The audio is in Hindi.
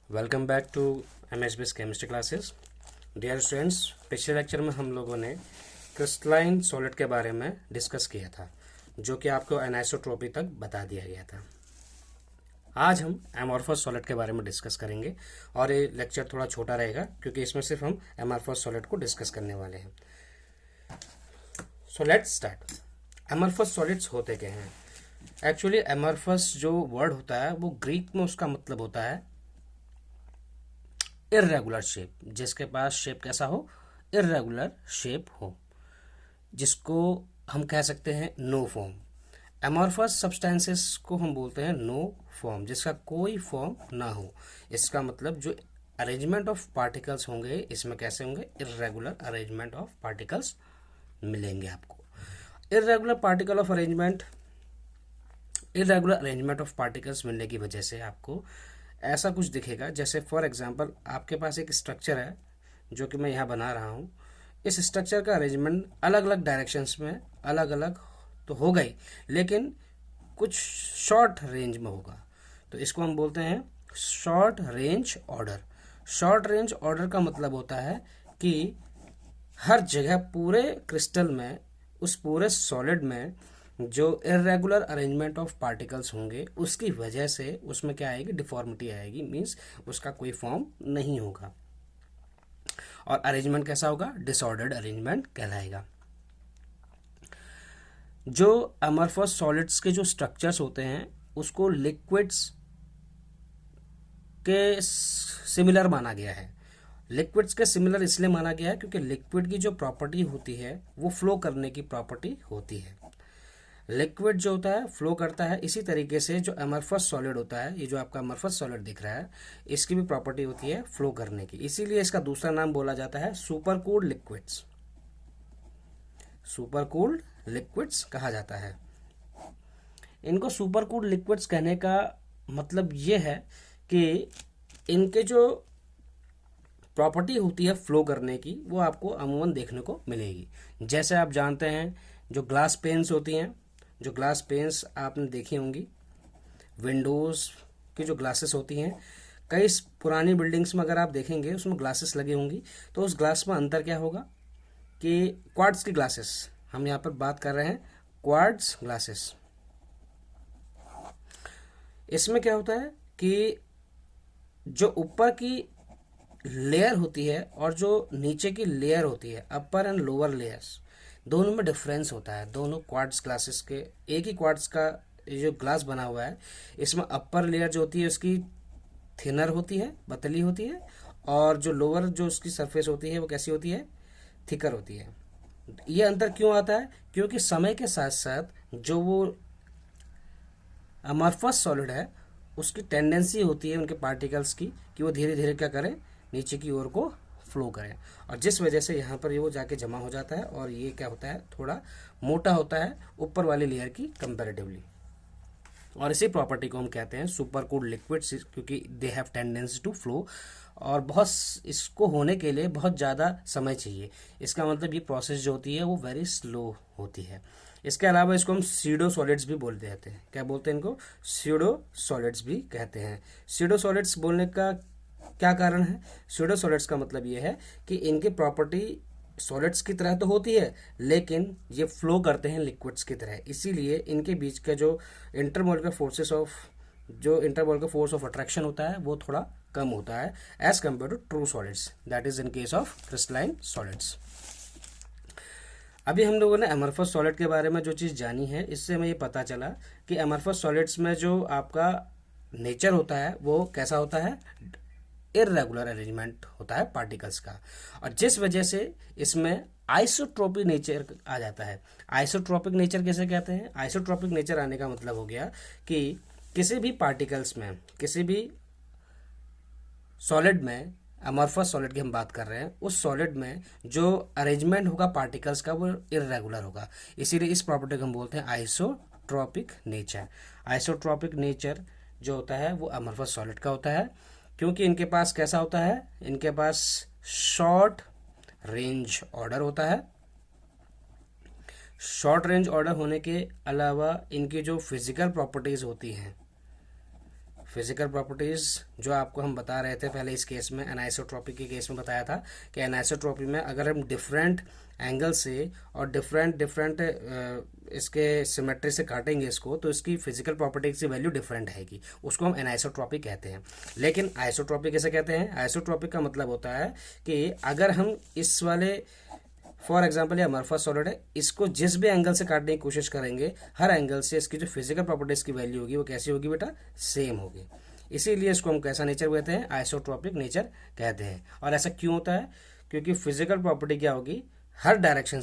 Welcome back to MSBS chemistry classes. Dear students, पिछले लेक्चर में हम लोगों ने क्रिस्टलाइन सॉलिड के बारे में डिस्कस किया था, जो कि आपको एनाइसोट्रॉपी तक बता दिया गया था। आज हम एमॉर्फस सॉलिड के बारे में डिस्कस करेंगे और ये लेक्चर थोड़ा छोटा रहेगा क्योंकि इसमें सिर्फ हम एमॉर्फस सॉलिड को डिस्कस करने वाले हैं। So let's start. Amorphous solids होते क्या हैं? एक्चुअली एमॉर्फस जो वर्ड होता है वो ग्रीक में उसका मतलब होता है इर्रेगुलर शेप, जिसके पास शेप कैसा हो, इर्रेगुलर शेप हो, जिसको हम कह सकते हैं नो फॉर्म। एमॉर्फस सब्सटेंसेस को हम बोलते हैं नो फॉर्म, जिसका कोई फॉर्म ना हो। इसका मतलब जो अरेंजमेंट ऑफ पार्टिकल्स होंगे इसमें कैसे होंगे, इर्रेगुलर अरेंजमेंट ऑफ पार्टिकल्स मिलेंगे आपको। Irregular particle of arrangement irregular arrangement of particles मिलने की वजह से आपको ऐसा कुछ दिखेगा। जैसे फॉर एग्जांपल आपके पास एक स्ट्रक्चर है जो कि मैं यहाँ बना रहा हूँ। इस स्ट्रक्चर का अरेंजमेंट अलग अलग डायरेक्शंस में अलग अलग तो होगा ही, लेकिन कुछ शॉर्ट रेंज में होगा, तो इसको हम बोलते हैं short range order. Short range order का मतलब होता है कि हर जगह पूरे क्रिस्टल में, उस पूरे सॉलिड में जो इरेगुलर अरेंजमेंट ऑफ पार्टिकल्स होंगे उसकी वजह से उसमें क्या आएगी, डिफॉर्मिटी आएगी, मींस उसका कोई फॉर्म नहीं होगा। और अरेंजमेंट कैसा होगा, डिसऑर्डर्ड अरेंजमेंट कहलाएगा। जो अमरफस सॉलिड्स के जो स्ट्रक्चर्स होते हैं उसको लिक्विड्स के सिमिलर माना गया है। लिक्विड्स के सिमिलर इसलिए माना गया है क्योंकि लिक्विड की जो प्रॉपर्टी होती है वो फ्लो करने की प्रॉपर्टी होती है। लिक्विड जो होता है फ्लो करता है, इसी तरीके से जो अमरफस सॉलिड होता है, ये जो आपका अमरफस सॉलिड दिख रहा है, इसकी भी प्रॉपर्टी होती है फ्लो करने की। इसीलिए इसका दूसरा नाम बोला जाता है super cooled liquids. Super cooled liquids कहा जाता है। इनको सुपर कूल्ड लिक्विड्स कहने का मतलब ये है कि इनके जो प्रॉपर्टी होती है फ्लो करने की वो आपको अमूमन देखने को मिलेगी। जैसे आप जानते हैं जो ग्लास पेन्स होती हैं, जो ग्लास पेन्स आपने देखी होंगी, विंडोज़ की जो ग्लासेस होती हैं, कई पुरानी बिल्डिंग्स में अगर आप देखेंगे उसमें ग्लासेस लगी होंगी, तो उस ग्लास में अंतर क्या होगा कि क्वार्ट्ज की ग्लासेस, हम यहाँ पर बात कर रहे हैं क्वार्ट्ज ग्लासेस। इसमें क्या होता है कि जो ऊपर की लेयर होती है और जो नीचे की लेयर होती है, अपर एंड लोअर लेयर्स, दोनों में डिफरेंस होता है। दोनों क्वार्ट्ज ग्लासेस के, एक ही क्वार्ट्ज का ये जो ग्लास बना हुआ है, इसमें अपर लेयर जो होती है उसकी थिनर होती है, पतली होती है, और जो लोअर जो उसकी सरफेस होती है वो कैसी होती है, थिकर होती है। ये अंतर क्यों आता है? क्योंकि समय के साथ साथ जो वो अमरफस सॉलिड है उसकी टेंडेंसी होती है उनके पार्टिकल्स की कि वो धीरे धीरे क्या करें, नीचे की ओर को फ्लो करें, और जिस वजह से यहाँ पर ये वो जाके जमा हो जाता है और ये क्या होता है, थोड़ा मोटा होता है ऊपर वाली लेयर की कंपैरेटिवली। और इसी प्रॉपर्टी को हम कहते हैं सुपर कूल्ड लिक्विड्स, क्योंकि they have tendency to flow, और बहुत इसको होने के लिए बहुत ज़्यादा समय चाहिए। इसका मतलब ये प्रोसेस जो होती है वो वेरी स्लो होती है। इसके अलावा इसको हम सीडो सॉलिड्स भी बोलते रहते हैं। क्या बोलते हैं इनको? सीडो सॉलिड्स भी कहते हैं। सीडो सॉलिड्स बोलने का क्या कारण है? सीडो सॉलिड्स का मतलब ये है कि इनकी प्रॉपर्टी सॉलिड्स की तरह तो होती है लेकिन ये फ्लो करते हैं लिक्विड्स की तरह, इसीलिए इनके बीच का जो इंटरमोलिकुलर फोर्स ऑफ अट्रैक्शन होता है वो थोड़ा कम होता है as compare to true solids, that is in case of crystalline solids. अभी हम लोगों ने अमरफस सॉलिड के बारे में जो चीज़ जानी है, इससे हमें ये पता चला कि अमरफस सॉलिड्स में जो आपका नेचर होता है वो कैसा होता है, इर्रेगुलर अरेंजमेंट होता है पार्टिकल्स का, और जिस वजह से इसमें आइसोट्रोपिक नेचर आ जाता है। आइसोट्रोपिक नेचर कैसे कहते हैं? आइसोट्रोपिक नेचर आने का मतलब हो गया कि किसी भी पार्टिकल्स में, किसी भी सॉलिड में, अमरफस सॉलिड की हम बात कर रहे हैं, उस सॉलिड में जो अरेंजमेंट होगा पार्टिकल्स का वो इर्रेगुलर होगा, इसीलिए इस प्रॉपर्टी को हम बोलते हैं आइसोट्रोपिक नेचर। आइसोट्रोपिक नेचर जो होता है वो अमरफस सॉलिड का होता है, क्योंकि इनके पास कैसा होता है, इनके पास शॉर्ट रेंज ऑर्डर होता है। शॉर्ट रेंज ऑर्डर होने के अलावा इनकी जो फिजिकल प्रॉपर्टीज होती हैं, फिजिकल प्रॉपर्टीज जो आपको हम बता रहे थे पहले इस केस में, एनाइसोट्रॉपी के केस में बताया था कि एनाइसोट्रॉपी में अगर हम डिफरेंट एंगल से और डिफरेंट डिफरेंट इसके सिमेट्री से काटेंगे इसको, तो इसकी फिजिकल प्रॉपर्टीज की वैल्यू डिफरेंट आएगी, उसको हम एनाइसोट्रॉपी कहते हैं। लेकिन आइसोट्रॉपी कैसे कहते हैं? आइसोट्रॉपी का मतलब होता है कि अगर हम इस वाले, फॉर एग्जाम्पल ये अमरफस सॉलिड है, इसको जिस भी एंगल से काटने की कोशिश करेंगे, हर एंगल से इसकी जो फिजिकल प्रॉपर्टीज की वैल्यू होगी वो कैसी होगी बेटा? सेम होगी। इसीलिए इसको हम कैसा नेचर कहते हैं? आइसोट्रॉपिक नेचर कहते हैं। और ऐसा क्यों होता है? क्योंकि फिजिकल प्रॉपर्टी क्या होगी? हर डायरेक्शन